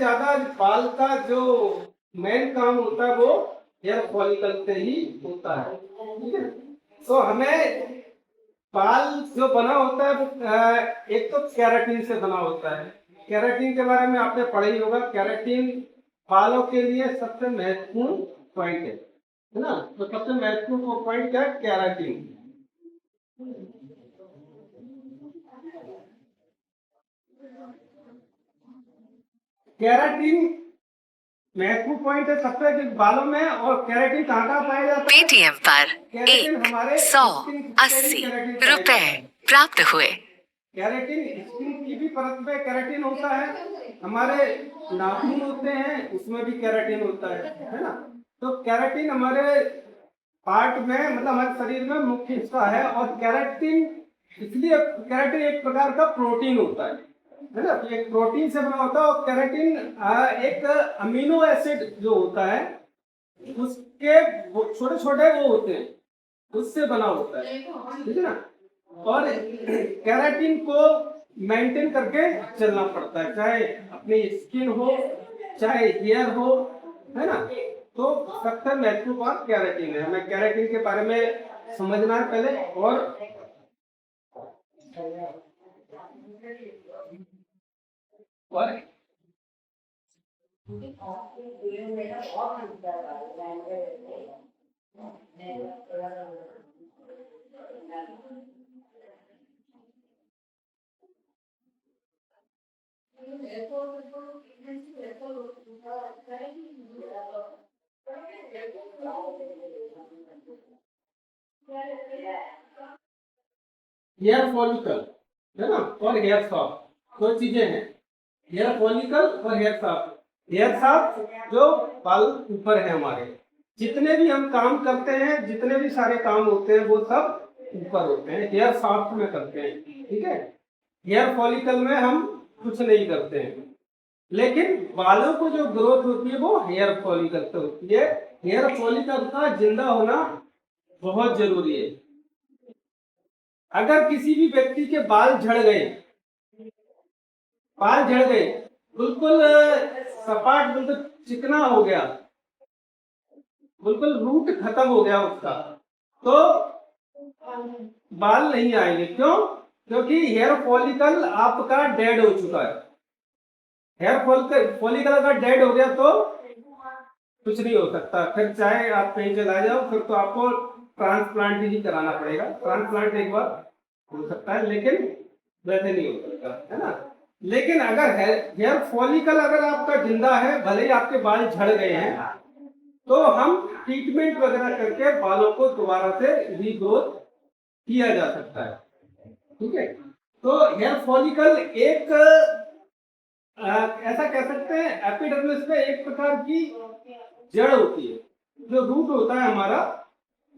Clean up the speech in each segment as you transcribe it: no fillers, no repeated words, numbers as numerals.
ज्यादा बाल का जो मेन काम होता है वो हेयर फॉलिकल से ही होता है। ठीक है, तो हमें बाल जो बना होता है वो एक तो केराटिन से बना होता है। केराटिन के बारे में आपने पढ़ा ही होगा। केराटिन बालों के लिए सबसे महत्वपूर्ण पॉइंट है ना। तो सबसे महत्वपूर्ण पॉइंट क्या है? केराटिन। केराटिन महत्वपूर्ण पॉइंट है सबसे कि बालों में। और केराटिन कहाँ कहाँ पाया जाता है? पेटीएम पर केराटिन हमारे 180 रुपए प्राप्त हुए। केराटिन स्किन की भी परत में केराटिन होता है, हमारे नाखून होते हैं उसमें भी केराटिन होता है ना। तो केराटिन हमारे पार्ट में मतलब हमारे शरीर में मुख्य हिस्सा है। और केराटिन इसलिए केराटिन एक प्रकार का प्रोटीन होता है ना। तो एक प्रोटीन से बना होता है। और केराटिन एक अमीनो एसिड जो होता है उसके छोटे छोटे वो होते हैं, उससे बना होता है। ठीक है ना। और केराटिन को मेंटेन करके चलना पड़ता है, चाहे अपनी स्किन हो चाहे हेयर हो, है ना। तो सबसे महत्वपूर्ण केराटिन है। हमें केराटिन के बारे में समझना है पहले। और हेयर फॉलिकल है ना, और हेयर सॉफ्ट, दो चीजें हैं। हेयर फॉलिकल और हेयर सॉफ्ट। हेयर सॉफ्ट जो बाल ऊपर है हमारे, जितने भी हम काम करते हैं, जितने भी सारे काम होते हैं वो सब ऊपर होते हैं, हेयर सॉफ्ट में करते हैं। ठीक है, हेयर फॉलिकल में हम कुछ नहीं करते हैं। लेकिन बालों को जो ग्रोथ होती है वो हेयर फॉलिकल से होती है। हेयर फॉलिकल का जिंदा होना बहुत जरूरी है। अगर किसी भी व्यक्ति के बाल झड़ गए, बाल झड़ गए, बिल्कुल सपाट, बिल्कुल चिकना हो गया, बिल्कुल रूट खत्म हो गया उसका, तो बाल नहीं आएंगे। क्यों? क्योंकि हेयर फॉलिकल आपका डेड हो चुका है। हेयर फॉलिकल अगर डेड हो गया तो कुछ नहीं हो सकता। फिर चाहे आप कहीं चला जाओ, फिर तो आपको ट्रांसप्लांट ही कराना पड़ेगा। ट्रांसप्लांट एक बार हो सकता है लेकिन वैसे नहीं हो सकता, है ना। लेकिन अगर हेयर फॉलिकल अगर आपका जिंदा है, भले ही आपके बाल झड़ गए हैं, तो हम ट्रीटमेंट वगैरह करके बालों को दोबारा से रीग्रोथ किया जा सकता है। ठीक है, तो हेयर फॉलिकल एक ऐसा कह सकते हैं एपिडर्मिस में एक प्रकार की जड़ होती है। जो रूट होता है हमारा,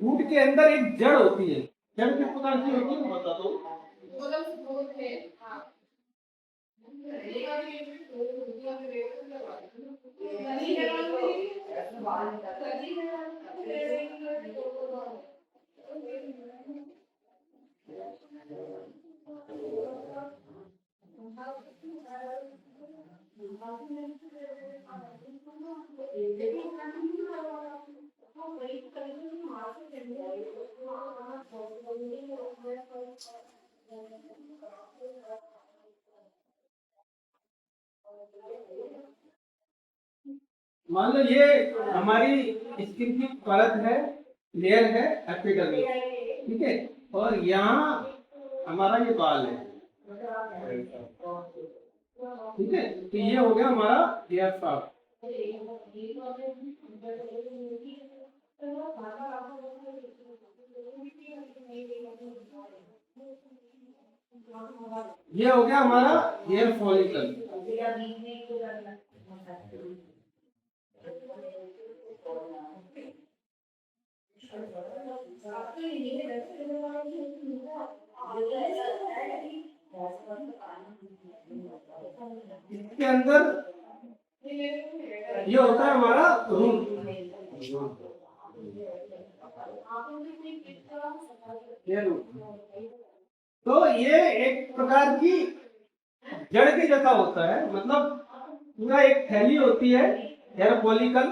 रूट के अंदर एक जड़ होती है। जड़ किस प्रकार की होती है बता दो। मान लो ये हमारी स्किन की परत है, लेयर है एपिडर्मिस। ठीक है, और यहाँ हमारा ये बाल है। ठीक है, तो ये हो गया हमारा हेयर सॉफ्ट। ये हो गया हमारा हेयर फॉलिकल। इसके अंदर ये होता है हमारा रूट। तो ये एक प्रकार की जड़ के जैसा होता है। मतलब पूरा एक थैली होती है हेयर फॉलिकल,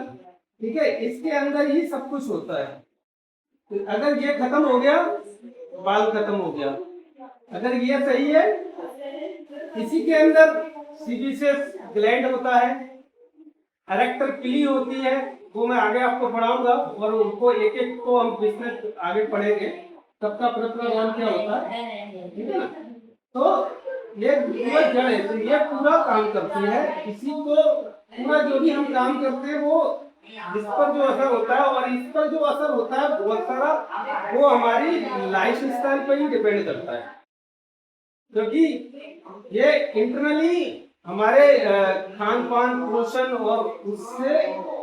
ठीक है, इसके अंदर ही सब कुछ होता है। तो अगर ये खत्म हो गया, बाल खत्म हो गया। अगर ये सही है, इसी के अंदर सीबीसियस ग्लैंड होता है, एरेक्टर पिली होती है, वो मैं आगे आपको पढ़ाऊंगा और उनको एक एक को हम बिजनेस आगे पढ़ेंगे, सबका अपना रोल क्या होता है, ठीक है ना। तो ये पूरा जड़ है, तो ये पूरा काम करती है, इसी को पूरा जो भी हम काम करते हैं वो इस पर जो असर होता है, और इस पर जो असर होता है बहुत सारा, वो हमारी लाइफ स्टाइल पर ही डिपेंड करता है, क्योंकि ये इंटरनली हमारे खान पान पोषण और उससे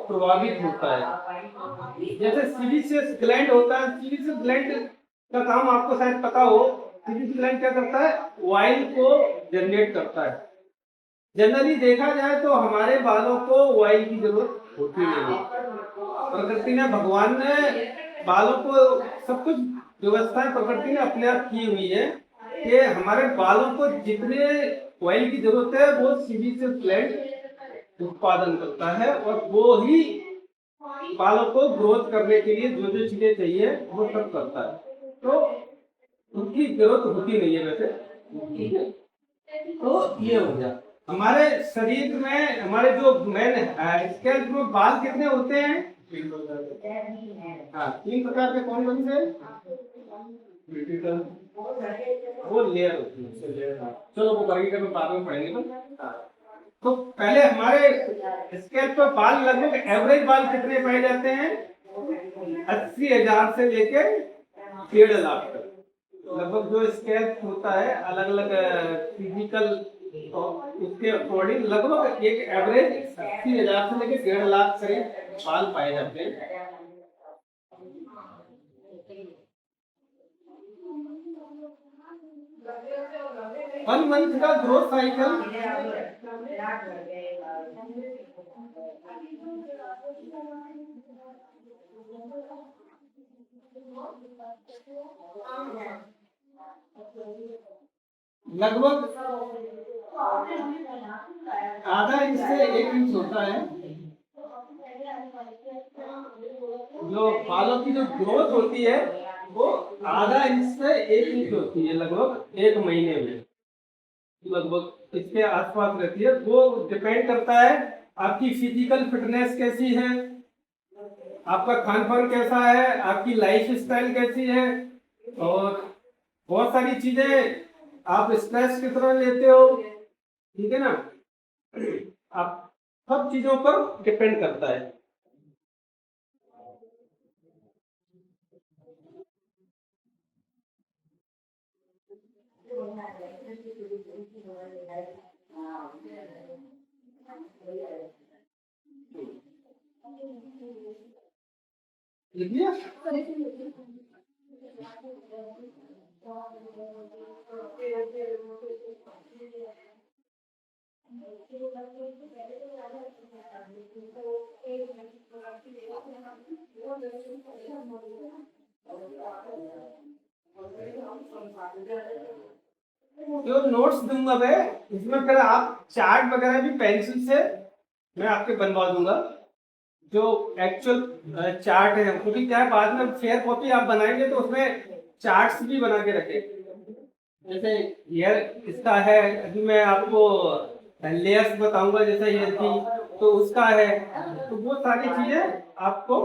प्रभावित होता है। जैसे सीबीसियस ग्लैंड होता है, सीबीसियस ग्लैंड का काम आपको शायद पता हो। सीबीसियस ग्लैंड क्या करता है, ऑयल को जनरेट करता है। जनरली देखा जाए तो हमारे बालों को ऑयल की जरूरत होती नहीं है, प्रकृति ने, भगवान ने बालों को सब कुछ व्यवस्थाएं प्रकृति ने अपने आप की हुई है कि हमारे बालों को जितने ऑयल की जरूरत है वो सीबीसियस ग्लैंड उत्पादन करता है, और वो ही बालों को ग्रोथ करने के लिए जो जो चीजें चाहिए वो सब करता है। तो उनकी जरूरत होती नहीं है वैसे, ठीक है। तो ये हो गया। हमारे शरीर में हमारे जो मेन स्कैल्प में बाल कितने होते हैं? हाँ, 3 प्रकार के। कौन कौन से? वो लेयर होती है। चलो वो वर्गीकरण बाद में पढ़ेंगे तो। हाँ। तो पहले हमारे स्कैल्प पर बाल लगभग एवरेज बाल कितने पाए जाते हैं? 80,000 से लेके 1.5 लाख तक। लगभग जो स्कैल्प होता है अलग अलग फिजिकल उसके अकॉर्डिंग लगभग एक एवरेज 80,000 से लेके 1.5 लाख करीब बाल पाए जाते हैं। 1 मंथ का ग्रोथ साइकिल लगभग आधा इंच से 1 इंच होता है। जो बालों की जो ग्रोथ होती है वो आधा इंच से 1 इंच होती है, लगभग 1 महीने में, लगभग इसके आसपास रहती है। वो डिपेंड करता है आपकी फिजिकल फिटनेस कैसी है, आपका खान पान कैसा है, आपकी लाइफ स्टाइल कैसी है, और बहुत सारी चीजें, आप स्ट्रेस कितना लेते हो, ठीक है ना। आप सब चीजों पर डिपेंड करता है। लिख लिया? जो नोट्स दूंगा मैं, इसमें फिर आप चार्ट वगैरह भी पेंसिल से मैं आपके बनवा दूंगा, जो एक्चुअल चार्ट है, क्योंकि क्या है बाद में फेयर कॉपी आप बनाएंगे तो उसमें चार्ट्स भी बना के रखें। जैसे हेयर इसका है, अभी मैं आपको लेयर्स बताऊंगा, जैसे हेयर की तो उसका है, तो वो सारी चीजें आपको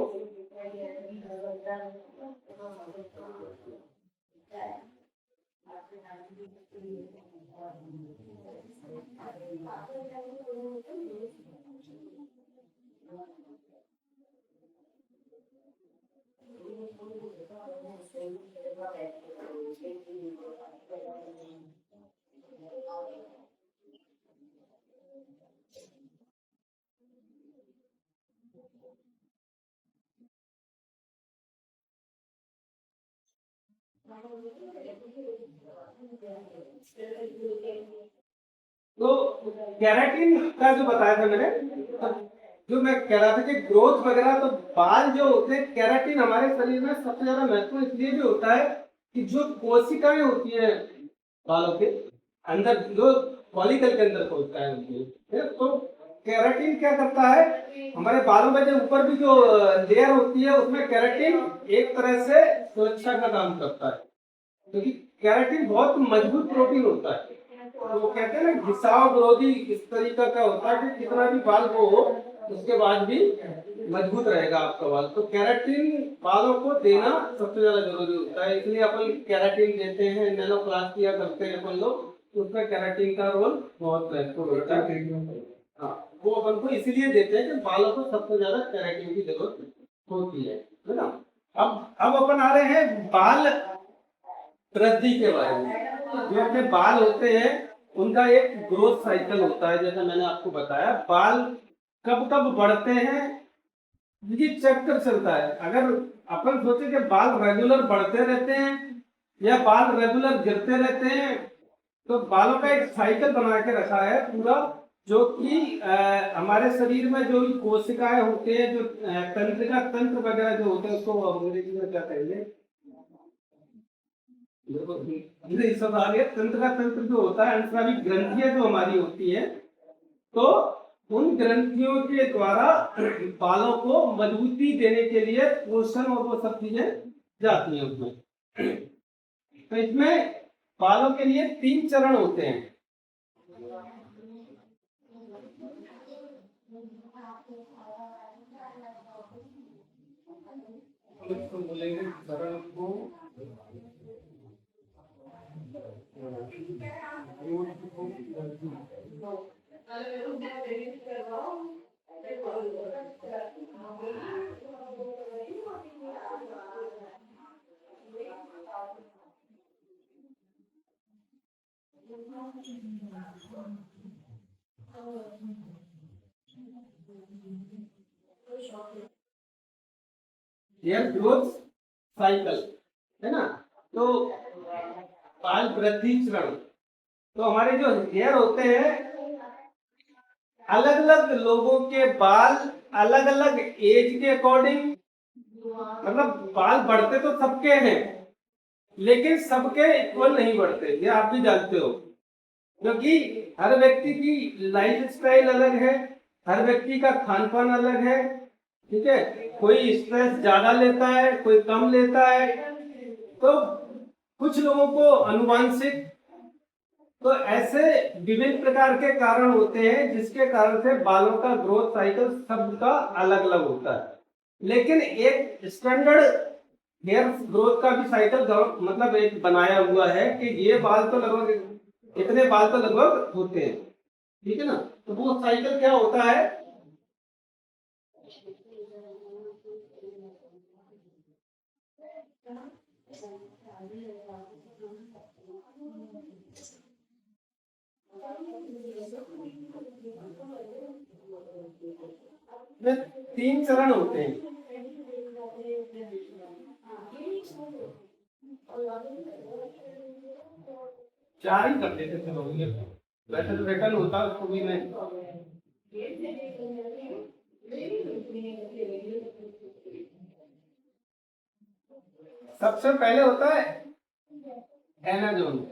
तो केराटिन का जो बताया था मैंने, तो जो मैं कह रहा था कि ग्रोथ वगैरह, तो बाल जो होते हैं, केराटिन हमारे शरीर में सबसे ज्यादा महत्वपूर्ण इसलिए भी होता है कि जो कोशिकाएं होती है बालों के अंदर, जो फॉलिकल के अंदर होता है उनके, तो केराटिन क्या करता है, हमारे बालों में जो ऊपर भी जो लेयर होती है उसमें केराटिन एक तरह से सुरक्षा का काम करता है, क्योंकि केराटिन बहुत मजबूत प्रोटीन होता है। तो वो कहते हैं ना घिसाव विरोधी इस तरीका का होता है कि कितना भी बाल वो हो उसके बाद भी मजबूत रहेगा आपका बाल। तो केराटिन बालों को देना सबसे ज्यादा जरूरी होता है, इसलिए अपन केराटिन देते हैं, नैनो प्लास्ट किया करते हैं अपन लोग, तो उसमें केराटिन का रोल बहुत महत्वपूर्ण होता है। हाँ, वो अपन को इसीलिए देते हैं कि बालों को सबसे ज्यादा केराटिन की जरूरत होती है ना। अब अपन आ रहे हैं बाल वृद्धि के बारे में। जो अपने बाल होते हैं उनका एक ग्रोथ साइकिल होता है, जैसा मैंने आपको बताया। बाल कब कब बढ़ते हैं ये चक्कर चलता है। अगर अपन सोचे कि बाल रेगुलर बढ़ते रहते हैं या बाल रेगुलर गिरते रहते हैं, तो बालों का एक साइकिल बना के रखा है पूरा, जो कि हमारे शरीर में जो भी कोशिकाएं होते हैं, जो तंत्रिका तंत्र वगैरह जो होते हैं, उसको अंग्रेजी में क्या कहेंगे, ये सब आ गया। तंत्र का तंत्र जो होता है, अंतरावी ग्रंथियां जो हमारी होती है, तो उन ग्रंथियों के द्वारा बालों को मजबूती देने के लिए पोषण और वो सब चीजें जाती हैं उसमें। तो इसमें बालों के लिए 3 चरण होते हैं। बोलेंगे चरण को हेयर ग्रोथ साइकिल है ना। तो बाल वृद्धि चरण, तो हमारे जो हेयर होते हैं, अलग अलग लोगों के बाल अलग अलग एज के अकॉर्डिंग, मतलब बाल बढ़ते तो सबके हैं लेकिन सबके इक्वल नहीं बढ़ते, ये आप भी जानते हो, क्योंकि हर व्यक्ति की लाइफ स्टाइल अलग है, हर व्यक्ति का खान पान अलग है। ठीक है, कोई स्ट्रेस ज्यादा लेता है, कोई कम लेता है, तो कुछ लोगों को अनुवांशिक, तो ऐसे विभिन्न प्रकार के कारण होते हैं जिसके कारण से बालों का ग्रोथ साइकिल सबका अलग अलग होता है। लेकिन एक स्टैंडर्ड हेयर ग्रोथ का भी साइकिल मतलब एक बनाया हुआ है कि ये बाल तो लगभग इतने बाल तो लगभग होते हैं। ठीक है ना, तो वो साइकिल क्या होता है, में 3 चरण होते हैं। चार ही कर देते थे लोग, वैसे तो रिटर्न होता उसको भी मैं। सबसे पहले होता है एनाजोन।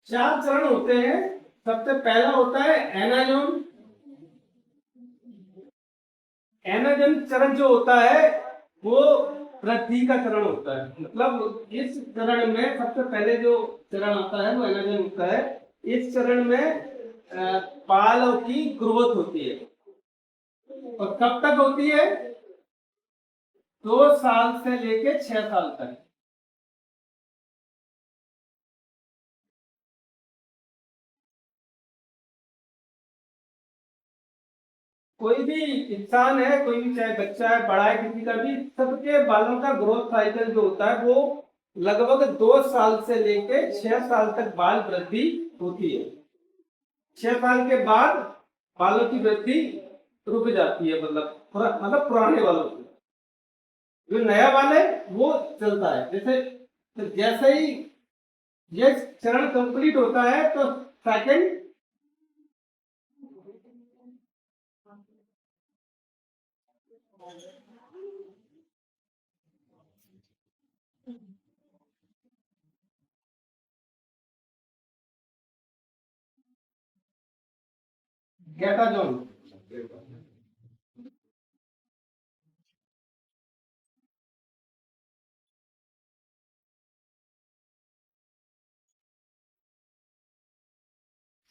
4 चरण होते हैं। सबसे पहला होता है एनाजोन। एनाजोन चरण जो होता है वो वृद्धि का चरण होता है, मतलब इस चरण में सबसे पहले जो चरण आता है वो एनाजोन होता है। इस चरण में बालों की ग्रोथ होती है, और कब तक होती है, 2 साल से लेके 6 साल तक। कोई भी इंसान है, कोई भी चाहे बच्चा है बड़ा है, किसी का भी, सबके बालों का ग्रोथ साइकिल जो होता है वो लगभग 2 साल से लेके 6 साल तक बाल वृद्धि होती है। 6 साल के बाद बालों की वृद्धि रुक जाती है, मतलब पुराने बालों की। जो नया बाल है वो चलता है। जैसे तो जैसे ही ये चरण कंप्लीट होता है तो सेकंड गैटाजोन।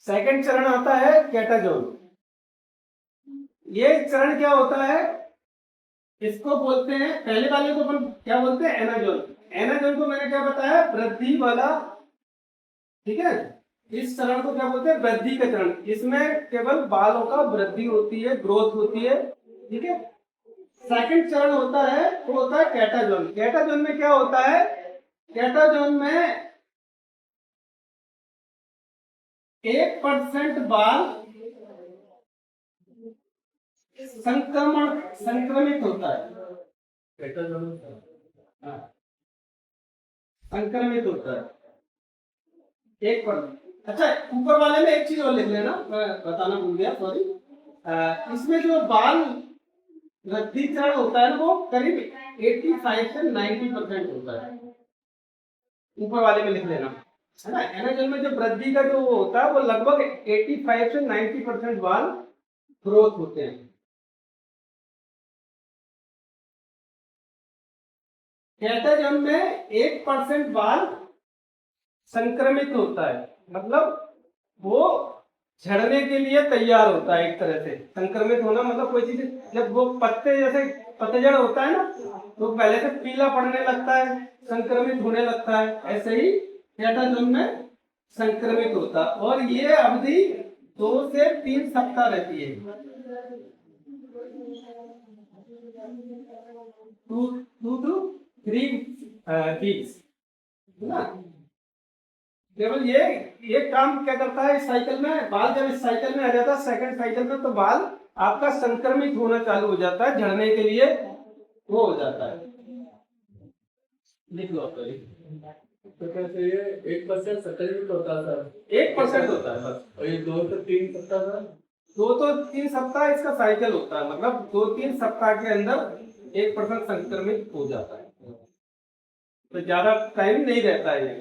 सेकंड चरण आता है कैटाजोन। ये चरण क्या होता है, इसको बोलते हैं, पहले वाले को अपन क्या बोलते हैं, एनाजोन। एनाजोन को मैंने क्या बताया, वृद्धि वाला, ठीक है। इस चरण को क्या बोलते हैं, वृद्धि का चरण। इसमें केवल बालों का वृद्धि होती है, ग्रोथ होती है, ठीक है। सेकंड चरण होता है वो होता है कैटाजोन। कैटाजोन में क्या होता है, कैटाजोन में 1% बाल संक्रमित होता है। कैटाजोन हाँ, संक्रमित होता है 1%। अच्छा, ऊपर वाले में एक चीज और लिख लेना, मैं बताना भूल गया, सॉरी। इसमें जो बाल वृद्धि चरण होता है ना, वो करीब 85 से 90% होता है। ऊपर वाले में लिख लेना, है ना। एनाजोन में जो वृद्धि का जो वो होता है वो लगभग 85 से 90% बाल ग्रोथ होते हैं। कैटाजोन में 1% बाल संक्रमित होता है, मतलब वो झड़ने के लिए तैयार होता है। एक तरह से संक्रमित होना मतलब कोई चीज, जब वो पत्ते जैसे पतझड़ होता है ना, तो पहले से पीला पड़ने लगता है, संक्रमित होने लगता है, ऐसे ही कैटाजोन में संक्रमित होता। और ये अवधि 2 से 3 सप्ताह रहती है। 2 to 3 वीक्स, है ना। केवल ये काम क्या करता है, इस साइकिल में बाल जब इस साइकिल में आ जाता है, सेकंड साइकिल में, तो बाल आपका संक्रमित होना चालू हो जाता है, झड़ने के लिए वो हो जाता है। लिख लो तो तो कैसे ये 1% संक्रमित होता था, 1% होता है बस। और ये 2 से 3 सप्ताह था। 2 तो 3 सप्ताह इसका साइकिल होता है, मतलब 2-3 सप्ताह के अंदर 1% संक्रमित हो जाता है। तो ज्यादा टाइम नहीं रहता है, ये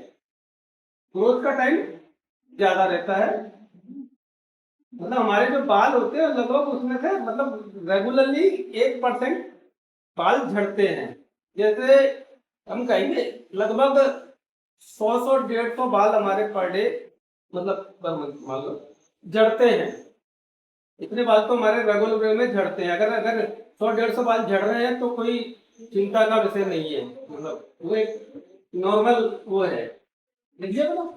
ग्रोथ का टाइम ज्यादा रहता है। मतलब हमारे जो बाल होते हैं लगभग उसमें से मतलब रेगुलरली 1% बाल झड़ते हैं। जैसे हम कहेंगे लगभग 100-150 बाल हमारे पर डे, मतलब पर मंथ मान लो झड़ते हैं। इतने बाल तो हमारे रेगुलर वे में झड़ते हैं। अगर अगर 100-150 बाल झड़ रहे हैं तो कोई चिंता का विषय नहीं है, मतलब वो एक नॉर्मल वो है। लिखिए बोलो।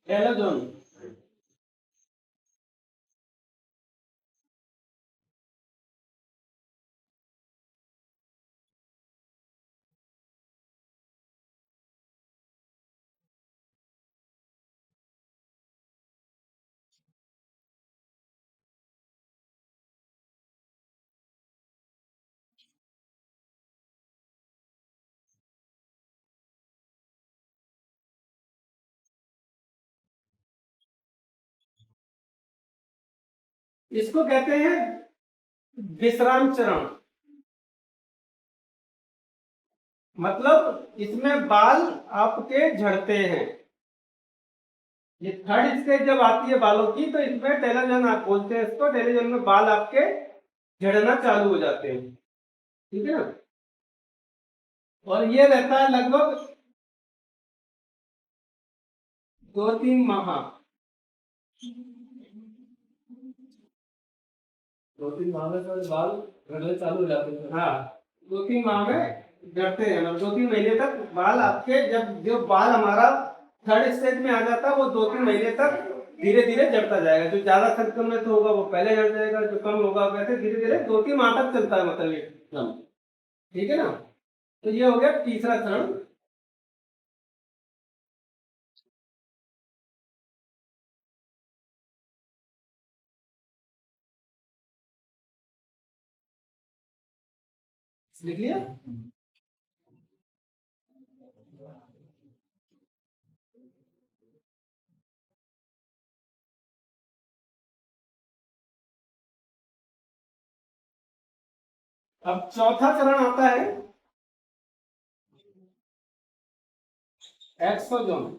एलोजोन। इसको कहते हैं विश्राम चरण। मतलब इसमें बाल आपके झड़ते हैं। ये थर्ड स्टेज जब आती है बालों की, तो इसमें टेलोजन आप बोलते हैं इसको। टेलोजन में बाल आपके झड़ना चालू हो जाते हैं, ठीक है ना। और ये रहता है लगभग 2-3 माह। 2-3 माह में तो बाल झड़ने चालू हो जाते थे। हाँ, 2-3 माह में झड़ते हैं, मतलब 2-3 महीने तक बाल आपके, जब जो बाल हमारा थर्ड स्टेज में आ जाता है वो 2-3 महीने तक धीरे धीरे झड़ता जाएगा। जो ज्यादा संक्रमित होगा वो पहले झड़ जाएगा, जो कम होगा वैसे धीरे धीरे 2-3 माह तक चलता है, मतलब ये क्रम। ठीक है ना। तो ये हो गया तीसरा चरण। लिख लिया। अब चौथा चरण आता है एक्सोजोम।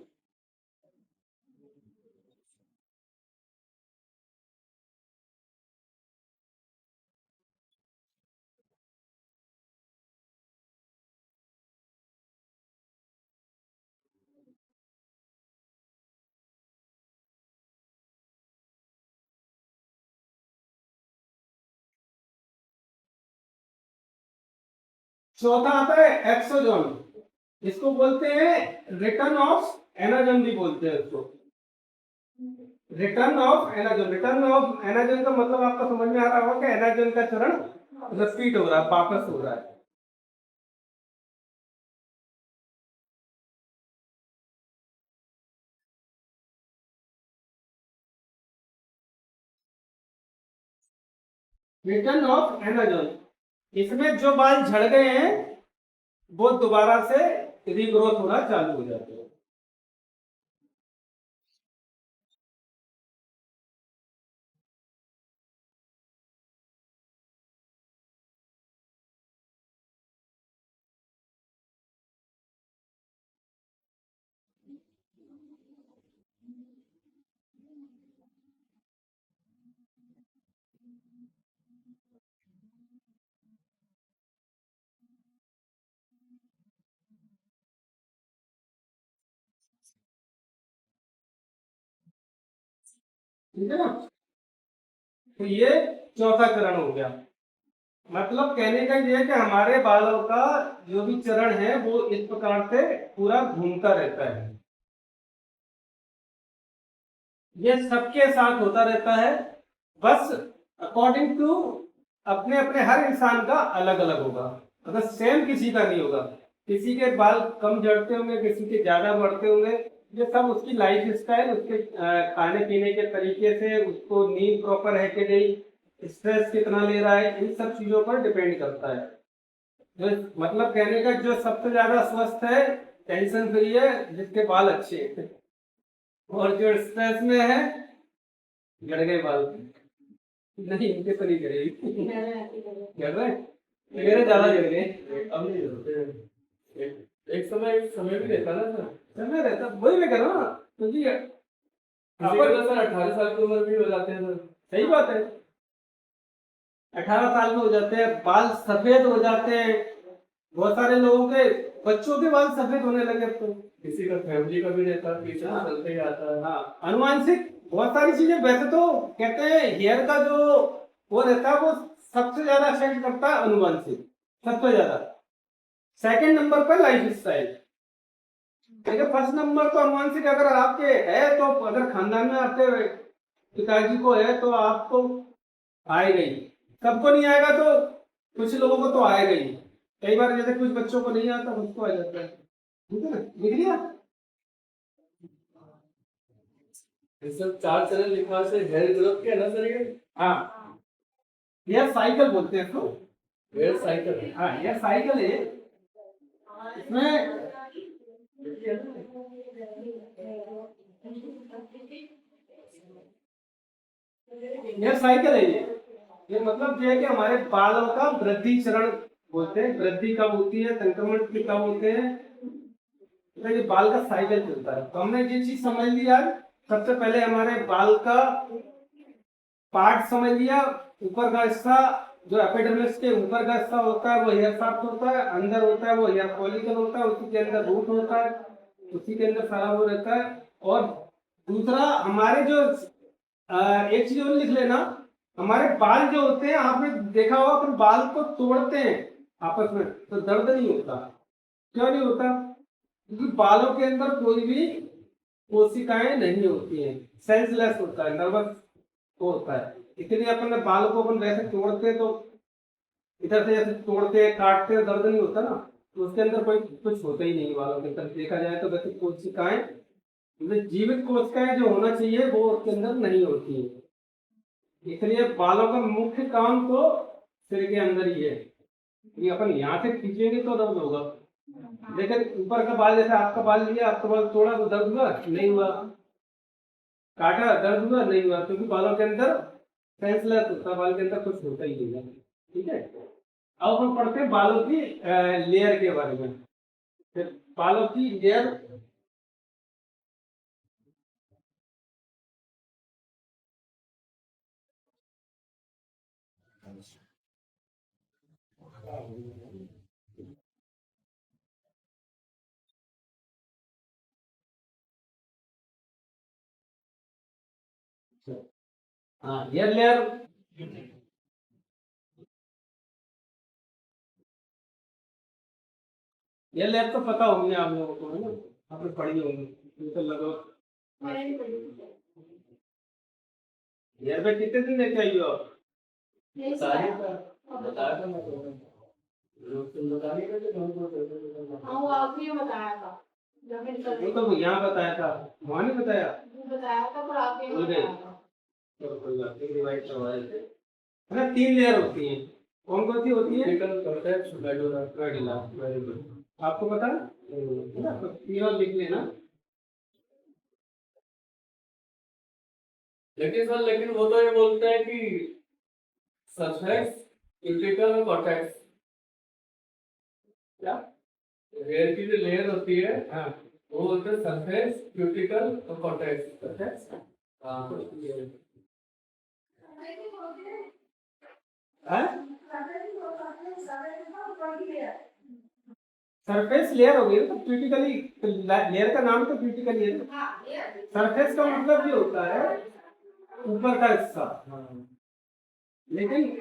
चौथा आता है एक्सोजोम। इसको बोलते हैं रिटर्न ऑफ एनाजन भी बोलते हैं इसको। Return of anagen, return of anagen का मतलब आपको समझ में आ रहा होगा कि एनाजन का चरण रिपीट हो रहा है, वापस हो रहा है। रिटर्न ऑफ एनाजन, इसमें जो बाल झड़ गए हैं वो दोबारा से रीग्रोथ होना चालू हो जाते हैं। ठीक है ना। तो ये चौथा चरण हो गया। मतलब कहने का ये है कि हमारे बालों का जो भी चरण है वो इस प्रकार से पूरा घूमता रहता है। ये सबके साथ होता रहता है, बस अकॉर्डिंग टू अपने अपने हर इंसान का अलग अलग होगा, मतलब सेम किसी का नहीं होगा। किसी के बाल कम झड़ते होंगे, किसी के ज्यादा बढ़ते होंगे। ये सब उसकी लाइफ स्टाइल, उसके खाने पीने के तरीके से, उसको नींद प्रॉपर है कि नहीं, स्ट्रेस कितना ले रहा है, इन सब चीजों पर डिपेंड करता है। जो मतलब कहने का जो सबसे ज्यादा स्वस्थ है, टेंशन फ्री है, जिसके बाल अच्छे हैं, और जो स्ट्रेस में है झड़ गए बाल। नहीं, इनके तो नहीं गिरेगी। गिर रहे हैं? मेरे ज्यादा गिर गए। अब नहीं होते हैं। एक समय भी रहता ना सर। समय रहता, वही मैं कह रहा हूँ ना, क्योंकि किसी का तो सर 18 साल की उम्र भी हो जाते हैं सर। सही बात है, 18 साल में हो जाते हैं, बाल सफेद हो जाते हैं। बहुत सारे लोगों के बच्चों के बाल सफेद होने लगे अब तो। किसी का फैमिली का भी रहता है, पीछे हाँ। चलते ही आता है। हाँ, अनुवांशिक बहुत सारी चीजें। वैसे तो कहते हैं हेयर का जो वो रहता है वो सबसे ज्यादा अफेक्ट करता है अनुवांशिक, सबसे ज्यादा। सेकंड नंबर पर लाइफ स्टाइल। देखिए, फर्स्ट नंबर तो अनुवांशिक अगर आपके है, तो अगर खानदान में आपके पिताजी को है तो आपको आएगा ही। सबको नहीं आएगा तो कुछ लोगों को तो आएगा ही। कई बार जैसे कुछ बच्चों को नहीं आता, उसको आ जाता है। ठीक है ना, लिख लिया। ये सब 4 चरण लिखा से हेयर ग्रोथ के है ना सर ये? हाँ, यह साइकिल बोलते हैं इसको। हेयर साइकिल है। हाँ, यह साइकिल है। इसमें यह साइकिल है। ये मतलब ये है कि हमारे बालों का वृद्धि चरण बोलते हैं। वृद्धि कब होती है, संक्रमण कब होते हैं, तो ये बाल का साइकिल चलता है। तो हमने ये चीज समझ लिया। सबसे पहले हमारे बाल का पार्ट समझ लिया। ऊपर का हिस्सा जो एपिडर्मिस के ऊपर का हिस्सा होता है वो हेयर शाफ्ट होता है, अंदर होता है वो हेयर फॉलिकल होता है, उसी के अंदर रूट होता है, उसी के अंदर सारा वो रहता है। और दूसरा हमारे जो एक चीज और लिख लेना, हमारे बाल जो होते हैं, आपने देखा होगा अपन बाल को तोड़ते हैं, आपस में, तो दर्द नहीं होता। क्यों नहीं होता? क्योंकि बालों के अंदर कोई भी कोशिकाएं नहीं होती हैं, सेंसलेस होता है, नर्वस वो होता है। इसलिए अपन बालों को अपन वैसे तोड़ते हैं तो इधर से जैसे तोड़ते हैं काटते हैं दर्द नहीं होता ना, तो उसके अंदर कोई कुछ होता ही नहीं बालों के अंदर। देखा जाए तो वैसे कोशिकाएं, मतलब जीवित कोशिकाएं जो होना चाहिए वो उसके अंदर नहीं होती है। इसलिए बालों का मुख्य काम तो सिर के अंदर ही है। ये अपन यहाँ से खींचेंगे तो दर्द होगा, लेकिन ऊपर का बाल, जैसे आपका बाल लिया, आपका बाल तोड़ा तो दर्द हुआ नहीं हुआ, काटा दर्द हुआ नहीं हुआ, क्योंकि बालों के अंदर सेंसलेस होता है, बाल के अंदर कुछ होता ही नहीं है। ठीक है, अब हम पढ़ते हैं बालों की लेयर के बारे में। फिर बालों की लेयर, हाँ हेयर लेयर, हेयर लेयर तो पता होंगे आप लोगों को, है ना, आपने पढ़ी होंगी। तो लगभग हेयर पे कितने दिन लेके आई हो आप? बताइए था, बताया था मैं तुम्हें। लोग तुम बता नहीं रहे थे, हमको हाँ वो आपने बताया था जब मैंने कल वो तो यहाँ बताया था, वहाँ नहीं बताया। बताया था पर आपने भूल गए? बताया था। चलो कोई बात नहीं, डिवाइड करवा देते हैं। है ना, 3 लेयर होती हैं। कौन कौन सी होती है? Critical cortex, medulla. Medulla, very good. आपको पता है? ना, तो तीनों लिख लेना। लेकिन सर, लेकिन वो तो ये बोलते हैं कि सरफेस, क्रिटिकल और कॉर्टेक्स, क्या? हेयर की जो लेयर होती है हाँ, वो बोलते हैं सरफेस, क्यूटिकल और कॉर्टेक्स। सरफेस। हाँ, सरफेस लेयर हो गई ना, तो क्रिटिकली लेयर का नाम तो क्रिटिकली है ना। सरफेस का मतलब ये होता है ऊपर का हिस्सा, लेकिन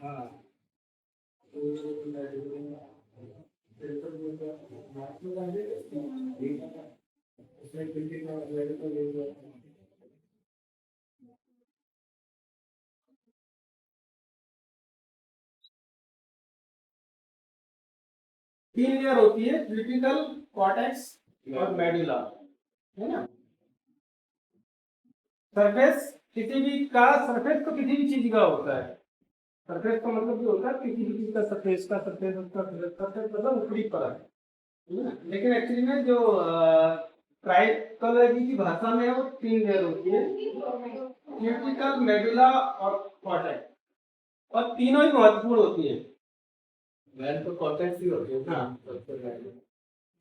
हाँ, तीन लेयर होती है, क्रिटिकल, कॉर्टेक्स और मेडुला, है ना। सरफेस किसी भी का, सरफेस तो किसी भी चीज का होता है। सरफेस का मतलब ये होता है किसी भी चीज का सरफेस का, सरफेस उसका सरफेस मतलब ऊपरी परत, है ना। लेकिन एक्चुअली में जो ट्राइकोलॉजी की भाषा में है वो 3 लेयर होती है, क्यूटिकल, मेडुला और कॉर्टेक्स, और तीनों ही महत्वपूर्ण होती है। मैन तो कॉर्टेक्स ही होती है। हाँ, सबसे पहले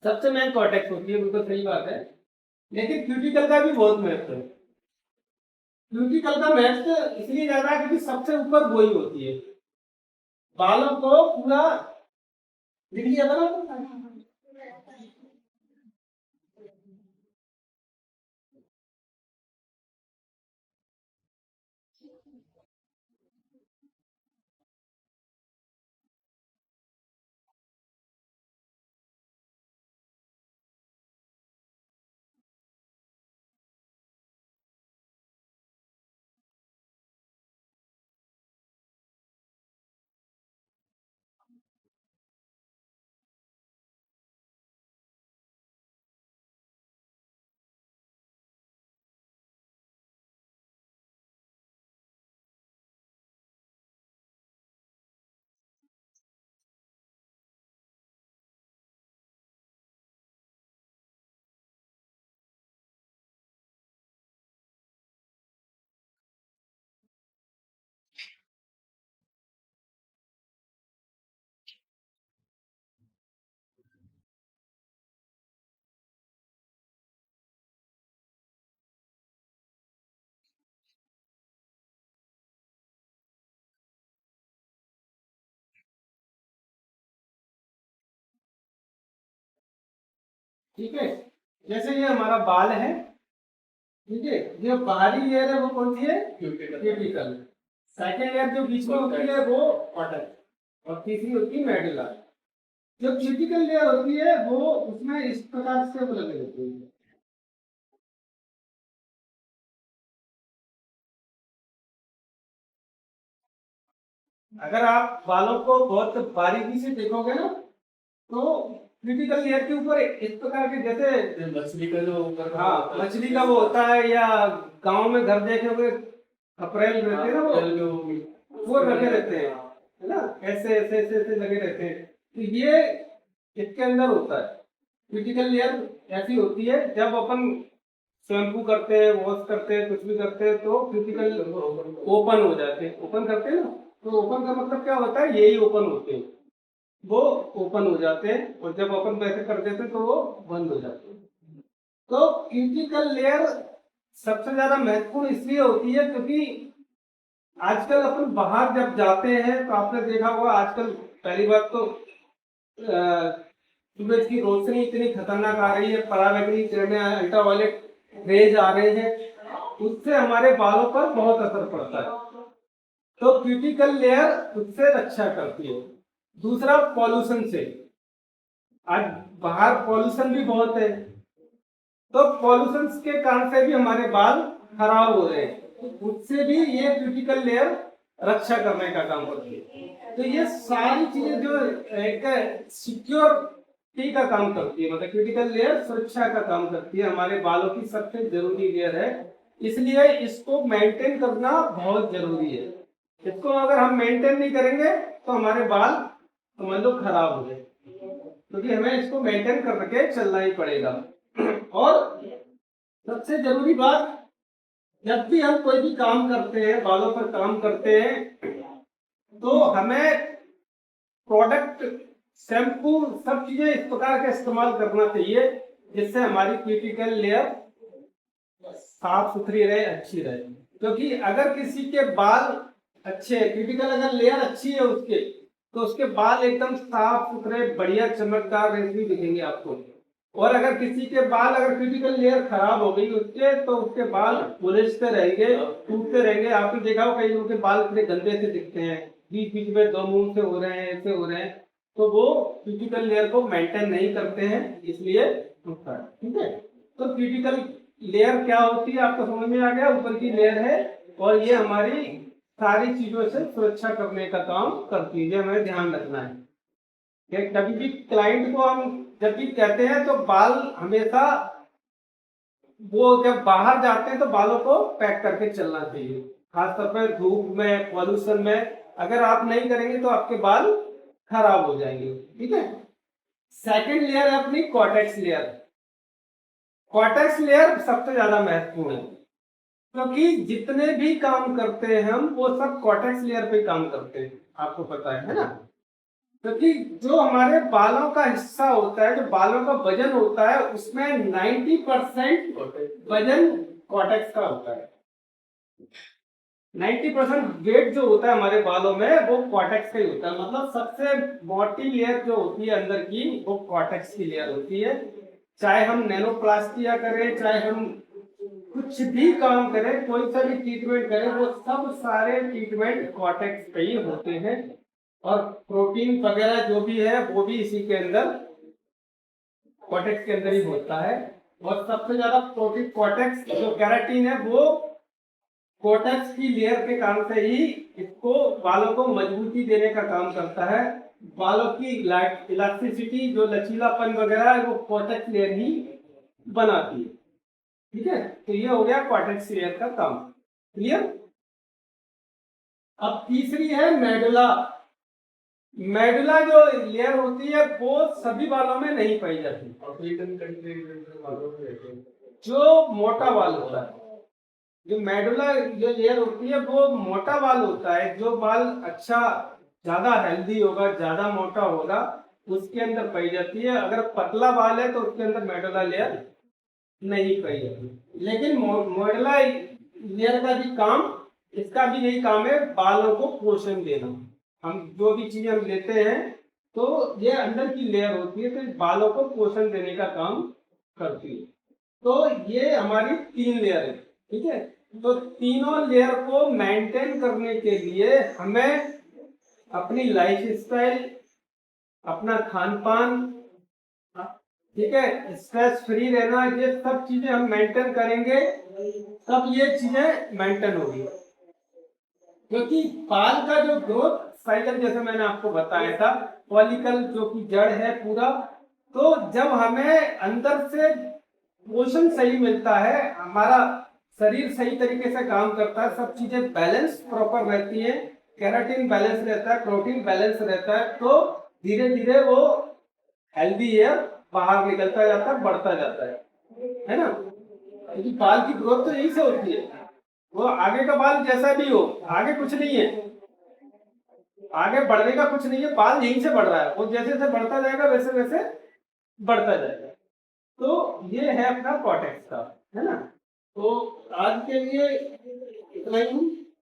सबसे मेन कॉर्टेक्स होती है, बिल्कुल सही बात है। लेकिन क्यूटिकल का भी बहुत महत्व है। क्यूटिकल का महत्व इसलिए ज्यादा है क्योंकि सबसे ऊपर वही होती है, बालों को पूरा लिख लिया था ना। ठीक है, जैसे ये हमारा बाल है, ठीक है, ये बाहरी लेयर है वो कौन सी है? क्यूटिकल। क्यूटिकल। सेकेंड लेयर जो बीच में होती है वो कॉटन, और तीसरी होती है मेडुला। जो क्यूटिकल लेयर होती है वो उसमें इस प्रकार से वो लगे होते हैं। अगर आप बालों को बहुत बारीकी से देखोगे ना तो क्यूटिकल लेयर के ऊपर इस प्रकार के जैसे मछली का जो ऊपर हाँ मछली का वो होता है, या गांव में घर देखे हुए खपरेल रहते हैं ना वो रखे रहते हैं, है ना, ऐसे ऐसे ऐसे ऐसे लगे रहते हैं। तो ये इसके अंदर होता है क्यूटिकल लेयर। ऐसी होती है जब अपन शैम्पू करते हैं, वॉश करते हैं, कुछ भी करते हैं तो क्यूटिकल ओपन हो जाते हैं। ओपन करते हैं ना, तो ओपन का मतलब क्या होता है, यही ओपन होते हैं, वो ओपन हो जाते हैं, और जब ओपन वैसे कर देते हैं तो वो बंद हो जाते हैं। तो क्यूटिकल लेयर सबसे ज्यादा महत्वपूर्ण इसलिए होती है क्योंकि आजकल अपन बाहर जब जाते हैं तो आपने देखा होगा, आजकल पहली बात तो सूरज की रोशनी इतनी खतरनाक आ रही है, पराबैंगनी किरणें, अल्ट्रावायलेट रेज आ रहे हैं, उससे हमारे बालों पर बहुत असर पड़ता है। तो क्यूटिकल लेयर उससे रक्षा करती है। दूसरा पॉल्यूशन से, आज बाहर पॉल्यूशन भी बहुत है, तो पॉल्यूशन के कारण से भी हमारे बाल खराब हो रहे हैं, उससे भी ये क्यूटिकल लेयर रक्षा करने का काम करती है। तो ये सारी चीजें जो एक सिक्योरिटी का काम करती है, मतलब क्यूटिकल लेयर सुरक्षा का काम करती है, हमारे बालों की सबसे जरूरी लेयर है, इसलिए इसको मेंटेन करना बहुत जरूरी है। इसको अगर हम मेंटेन नहीं करेंगे तो हमारे बाल समझ लो खराब हो गए, क्योंकि हमें इसको मेंटेन करके चलना ही पड़ेगा। और सबसे जरूरी बात, जब भी हम कोई भी काम करते हैं, बालों पर काम करते हैं, तो हमें प्रोडक्ट, शैम्पू, सब चीजें इस प्रकार का इस्तेमाल करना चाहिए जिससे हमारी क्यूटिकल लेयर साफ सुथरी रहे, अच्छी रहे। क्योंकि अगर किसी के बाल अच्छे है, क्यूटिकल अगर लेयर अच्छी है उसके, तो उसके बाल एकदम साफ सुथरे, बढ़िया, चमकदार, रेशमी दिखेंगे आपको। और अगर किसी के बाल, अगर क्यूटिकल लेयर खराब हो गई उसके, तो उसके बाल उलझते रहेंगे, टूटते रहेंगे। आपने देखा हो कई लोगों के बाल इतने गंदे से दिखते हैं, बीच बीच में दो मुंह से हो रहे हैं, ऐसे हो रहे हैं, तो वो क्यूटिकल लेयर को मेंटेन नहीं करते हैं, इसलिए होता है। ठीक है, तो क्यूटिकल लेयर क्या होती है आपको समझ में आ गया, ऊपर की लेयर है, और ये हमारी सारी चीजों से सुरक्षा करने का काम करती है, हमें ध्यान रखना है। कभी भी क्लाइंट को हम जब भी कहते हैं तो बाल हमेशा, वो जब बाहर जाते हैं तो बालों को पैक करके चलना चाहिए, खासतौर पर धूप में, पॉल्यूशन में। अगर आप नहीं करेंगे तो आपके बाल खराब हो जाएंगे। ठीक है, सेकंड लेयर है अपनी कॉर्टेक्स लेयर। कॉर्टेक्स लेयर सबसे ज्यादा महत्वपूर्ण है, क्योंकि जितने भी काम करते हैं हम, वो सब कॉर्टेक्स लेयर पे काम करते हैं, आपको पता है ना। क्योंकि जो हमारे बालों का हिस्सा होता है, जो बालों का वजन होता है, उसमें 90% वजन कॉर्टेक्स का होता है। 90% वेट जो होता है हमारे बालों में वो कॉर्टेक्स का ही होता है। मतलब सबसे मोटी लेयर जो होती है अंदर की, वो कॉर्टेक्स की लेयर होती है। चाहे हम नैनोप्लास्टिया करें, चाहे हम कुछ भी काम करें, कोई सा भी ट्रीटमेंट करें, वो सब सारे ट्रीटमेंट कॉर्टेक्स पे ही होते हैं। और प्रोटीन वगैरह जो भी है वो भी इसी के अंदर, कॉर्टेक्स के अंदर ही होता है। और सबसे ज्यादा प्रोटीन, कॉर्टेक्स जो केराटिन है, वो कॉर्टेक्स की लेयर के कारण से ही इसको, बालों को मजबूती देने का काम करता है। बालों की इलास्टिसिटी, जो लचीलापन वगैरह है, वो कॉर्टेक्स लेयर ही बनाती है। ठीक है, तो ये हो गया कॉर्टेक्स लेयर का काम। क्लियर। अब तीसरी है मेडुला। मेडुला जो लेयर होती है वो सभी बालों में नहीं पाई जाती। अफ्रीकन कंट्री में जो मोटा बाल होता है, जो मेडुला जो लेयर होती है वो मोटा बाल होता है। जो बाल अच्छा, ज्यादा हेल्दी होगा, ज्यादा मोटा होगा, उसके अंदर पाई जाती है। अगर पतला बाल है तो उसके अंदर मेडुला लेयर नहीं पाई जाती। लेकिन मेडुला लेयर का भी काम, इसका भी यही काम है, बालों को पोषण देना। हम जो भी चीजें हम लेते हैं तो ये अंदर की लेयर होती है, तो बालों को पोषण देने का काम करती है। तो ये हमारी 3 लेयर है। ठीक है, तो तीनों लेयर को मेंटेन करने के लिए हमें अपनी लाइफ स्टाइल, अपना खान पान, ठीक है, स्ट्रेस फ्री रहना, ये सब चीजें हम मेंटेन करेंगे तब ये चीजें मेंटेन होगी। क्योंकि बाल का जो ग्रोथ साइकिल जैसे मैंने आपको बताया था, फॉलिकल जो कि जड़ है पूरा, तो जब हमें अंदर से पोषण सही मिलता है, हमारा शरीर सही तरीके से काम करता है, सब चीजें बैलेंस प्रॉपर रहती है, केराटिन बैलेंस रहता है, प्रोटीन बैलेंस रहता है, तो धीरे धीरे वो हेल्दी हेयर बाहर निकलता जाता है, बढ़ता जाता है ना। क्योंकि बाल की ग्रोथ तो यही से होती है, वो आगे का बाल जैसा भी हो, आगे कुछ नहीं है, आगे बढ़ने का कुछ नहीं है, बाल यहीं से बढ़ रहा है, वो जैसे जैसे बढ़ता जाएगा वैसे वैसे बढ़ता जाएगा। तो ये है अपना कॉटेक्स का, है ना। तो आज के लिए इतना ही।